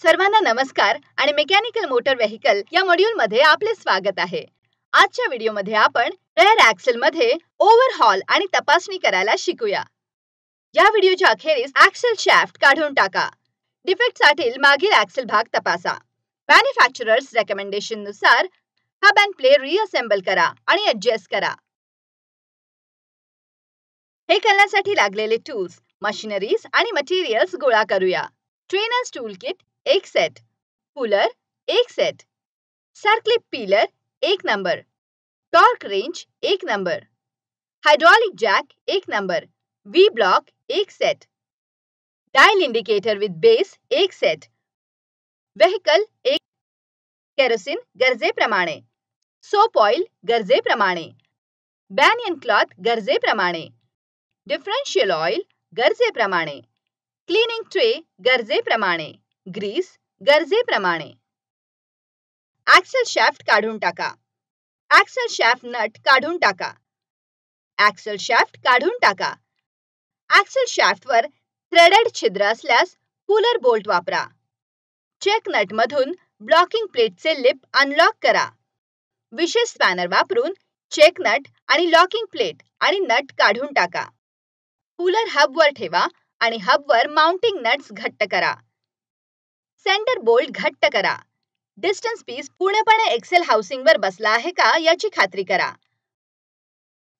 सर्वांना नमस्कार आणि मेकॅनिकल मोटर व्हेकल या मॉड्यूल मध्ये आपले स्वागत आहे। आजच्या व्हिडिओ मध्ये आपण रेअर ॲक्सेल मध्ये ओव्हरहॉल आणि तपासणी करायला शिकूया। या व्हिडिओच्या अखेरीस ॲक्सेल शाफ्ट काढून टाका। डिफेक्टसाठी मागील ॲक्सेल भाग तपासा। मॅन्युफॅक्चरर्स रेकमेंडेशन नुसार हब अँड प्ले रिअसेंबल करा आणि ॲडजस्ट करा। हे करण्यासाठी लागलेले टूल्स, मशिनरीज आणि मटेरियल्स गोळा करूया। Trainers tool kit 1 set, puller 1 set, circlip peeler 1 number, torque wrench 1 number, hydraulic jack 1 number, V block 1 set, dial indicator with base 1 set, vehicle 1, kerosene गरजेप्रमाणे, सोप ऑइल गरजेप्रमाणे, banian cloth गरजेप्रमाणे, differential oil गरजेप्रमाणे, cleaning tray गरजेप्रमाणे, grease गरजेप्रमाणे। Axle shaft काढून टाका। Axle shaft nut काढून टाका। ॲक्सेल शाफ्ट काढून टाका। ॲक्सेल शाफ्टवर थ्रेडेड छिद्र असल्यास पुलर बोल्ट वापरा। चेक नट मधून ब्लॉकिंग प्लेटचे लिप अनलॉक करा। विशेष स्पॅनर वापरून चेक नट आणि लॉकिंग प्लेट आणि नट काढून टाका। पुलर हबवर ठेवा आणि हबवर माउंटिंग नट्स घट्ट करा। सेंटर बोल्ट घट्ट करा। डिस्टन्स पीस पूर्णपणे एक्सेल हाउसिंगवर बसला आहे का याची खात्री करा।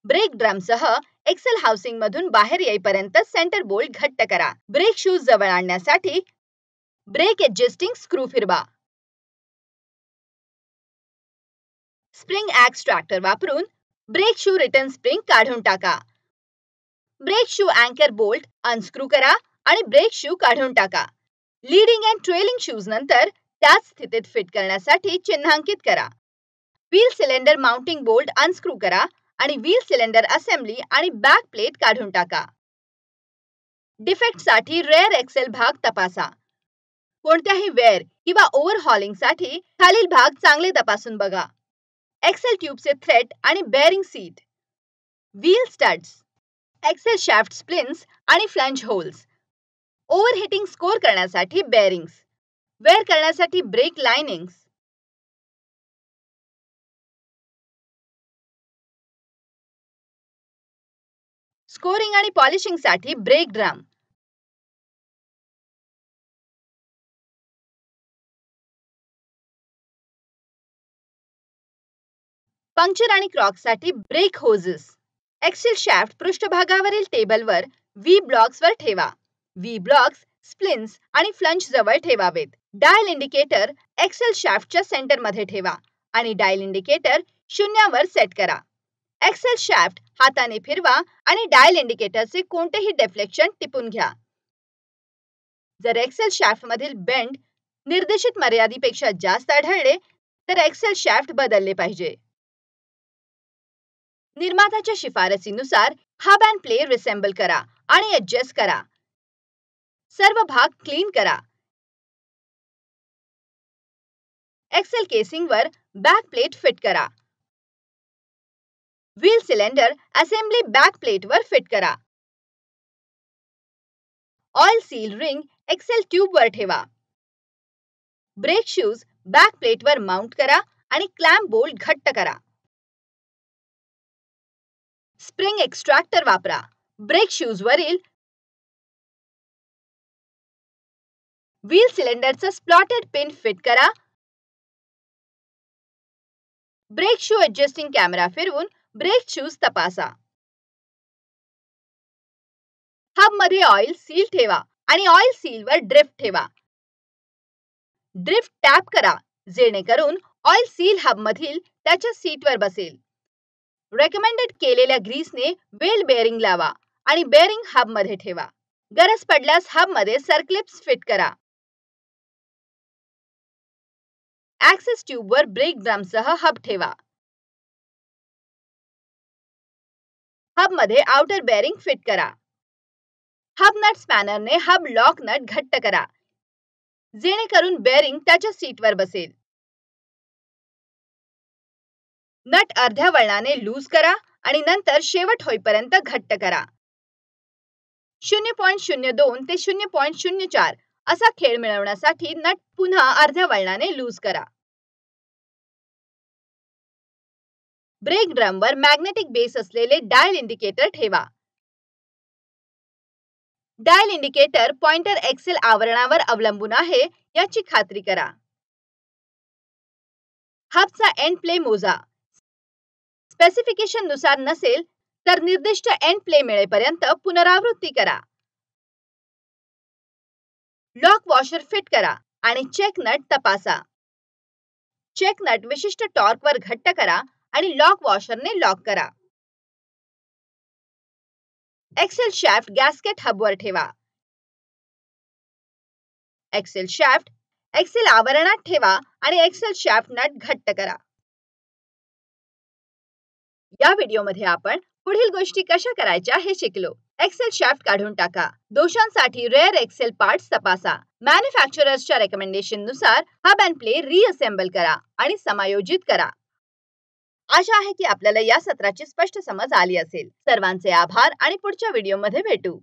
ब्रेक ड्रमसह एक्सेल हाउसिंग मधून बाहेर येईपर्यंत सेंटर बोल्ट घट्ट करा। ब्रेक शूज जवळ आणण्यासाठी ब्रेक ॲडजस्टिंग स्क्रू फिरवा। स्प्रिंग एक्स्ट्रॅक्टर वापरून ब्रेक शू रिटर्न स्प्रिंग काढून टाका। ब्रेक शू अँकर बोल्ट अनस्क्रू करा आणि ब्रेक शू काढून टाका। लीडिंग अँड ट्रेलिंग शूज नंतर त्याच स्थितीत फिट करण्यासाठी चिन्हांकित करा। Wheel cylinder mounting bolt unscrew करा आणि व्हील सिलेंडर असेंब्ली आणि बॅक प्लेट काढून टाका। डिफेक्टसाठी रेअर ॲक्सेल भाग तपासा। कोणत्याही वेअर किंवा ओव्हरहॉलिंगसाठी खालील भाग चांगले तपासून बघा। ॲक्सेल ट्यूबचे थ्रेड आणि bearing seat, wheel studs, axle shaft splines आणि फ्लंज होल्स, ओव्हरहीटिंग स्कोर करण्यासाठी बेअरिंग्स, वेअर करण्यासाठी ब्रेक लाइनिंग्स, स्कोरिंग आणि पॉलिशिंगसाठी ब्रेक ड्रम, पंक्चर आणि क्रॉकसाठी ब्रेक होजेस। ॲक्सेल शाफ्ट पृष्ठभागावरील टेबलवर व्ही ब्लॉक्सवर ठेवा। व्ही ब्लॉक्स स्प्लिन्स आणि फ्लंज जवळ ठेवावेत। डायल इंडिकेटर ॲक्सेल शाफ्टच्या सेंटरमध्ये ठेवा आणि डायल इंडिकेटर 0 वर सेट करा। ॲक्सेल शाफ्ट हाताने फिरवा आणि डायल इंडिकेटरचे कोणतेही डिफ्लेक्शन टिपून घ्या। जर ॲक्सेल शाफ्टमधील बेंड निर्देशित मर्यादेपेक्षा जास्त आढळले तर ॲक्सेल शाफ्ट बदलले पाहिजे। निर्मात्याच्या शिफारसीनुसार हब अँड प्ले रिसेंबल करा आणि ॲडजस्ट करा। सर्व भाग क्लीन करा। ॲक्सेल केसिंगवर बॅक प्लेट फिट करा। व्हील सिलेंडर असेंब्ली बॅक प्लेटवर फिट करा। ऑइल सील रिंग ॲक्सेल ट्यूबवर ठेवा। ब्रेक शूज बॅक प्लेटवर माउंट करा आणि क्लॅम्प बोल्ट घट्ट करा। स्प्रिंग एक्स्ट्रॅक्टर वापरा। ब्रेक शूजवरील व्हील सिलेंडरचा स्प्लॉटेड पिन फिट करा। ब्रेक शू ॲडजस्टिंग कॅमेरा फिरवून ब्रेक शूज तपासा। हबमध्ये ऑइल सील ठेवा आणि ऑइल सीलवर ड्रिफ्ट ठेवा। ड्रिफ्ट टॅप करा जेणेकरून ऑइल सील हबमधील त्याच्या सीटवर बसेल। रेकमेंडेड केलेल्या ग्रीसने वेल बेअरिंग लावा आणि बेअरिंग हबमध्ये ठेवा। गरज पडल्यास हबमध्ये सर्कलिप्स फिट करा। ॲक्सेस ट्यूबवर ब्रेक ड्रमसह हब ठेवा। हबमध्ये आउटर बेअरिंग फिट करा। हब नट स्पॅनरने हब लॉक नट घट्ट करा जेणेकरून बेअरिंग त्याच्या सीटवर बसेल। नट अर्ध्या वळणाने लूज करा आणि नंतर शेवट होईपर्यंत घट्ट करा। 0.02 ते 0.04 असा खेळ मिळवण्यासाठी नट पुन्हा अर्ध्या वळणाने लूज करा. ब्रेक ड्रमवर मॅग्नेटिक बेस असलेले डायल इंडिकेटर ठेवा. डायल इंडिकेटर पॉइंटर एक्सेल आवरणावर अवलंबून आहे याची खात्री करा. हबचा एंड प्ले मोजा. स्पेसिफिकेशन नुसार नसेल तर निर्दिष्ट एंड प्ले मिळेपर्यंत पुनरावृत्ती करा. लॉक वॉशर फिट करा आणि चेक नट तपासा. चेक नट विशिष्ट टॉर्कवर घट्ट करा आणि लॉक वॉशरने लॉक करा. एक्सेल शाफ्ट गॅस्केट हबवर ठेवा. एक्सेल शाफ्ट एक्सेल आवरणात ठेवा आणि एक्सेल शाफ्ट नट घट्ट करा. या व्हिडिओमध्ये आपण पुढील गोष्टी कशा करायच्या हे शिकलो. एक्सेल शाफ्ट काढून टाका. दोषांसाठी रेअर एक्सेल पार्ट्स तपासा. मॅन्युफॅक्चरर्सच्या रेकमेंडेशन नुसार हब अँड प्ले रिअसेंबल करा आणि समायोजित करा. आशा आहे की आपल्याला या सत्राची स्पष्ट समज आली असेल. सर्वांचे आभार आणि पुढच्या व्हिडिओमध्ये भेटू.